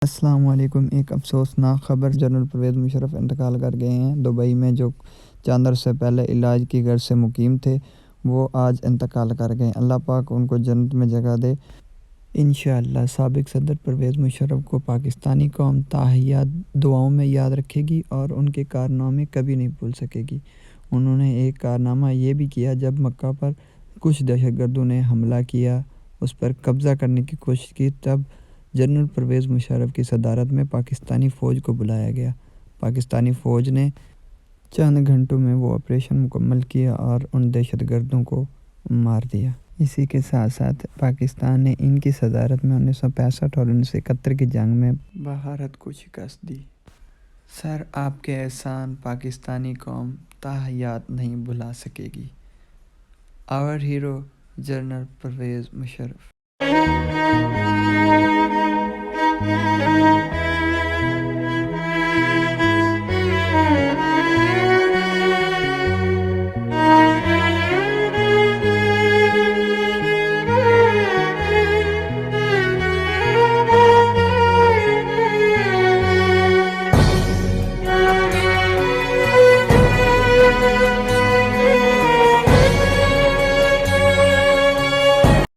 अस्सलाम वालेकुम। एक अफसोसनाक ख़बर, जनरल परवेज़ मुशर्रफ इंतकाल कर गए हैं। दुबई में जो चंद अरसे पहले इलाज की गर्ज से मुकीम थे, वो आज इंतकाल कर गए। अल्लाह पाक उनको जन्नत में जगह दे इंशाअल्लाह। साबिक़ सदर परवेज़ मुशर्रफ को पाकिस्तानी कौम ताहियात दुआओं में याद रखेगी और उनके कारनामे कभी नहीं भूल सकेगी। उन्होंने एक कारनामा ये भी किया, जब मक्का पर कुछ दहशतगर्दों ने हमला किया, उस पर कब्ज़ा करने की कोशिश की, तब जनरल परवेज़ मुशर्रफ की सदारत में पाकिस्तानी फ़ौज को बुलाया गया। पाकिस्तानी फ़ौज ने चंद घंटों में वो ऑपरेशन मुकम्मल किया और उन दहशतगर्दों को मार दिया। इसी के साथ साथ पाकिस्तान ने इनकी सदारत में 1965 और 1971 की जंग में भारत को शिकस्त दी। सर, आपके एहसान पाकिस्तानी कौम ताहयात नहीं भुला सकेगी। Our hero general Pervez Musharraf.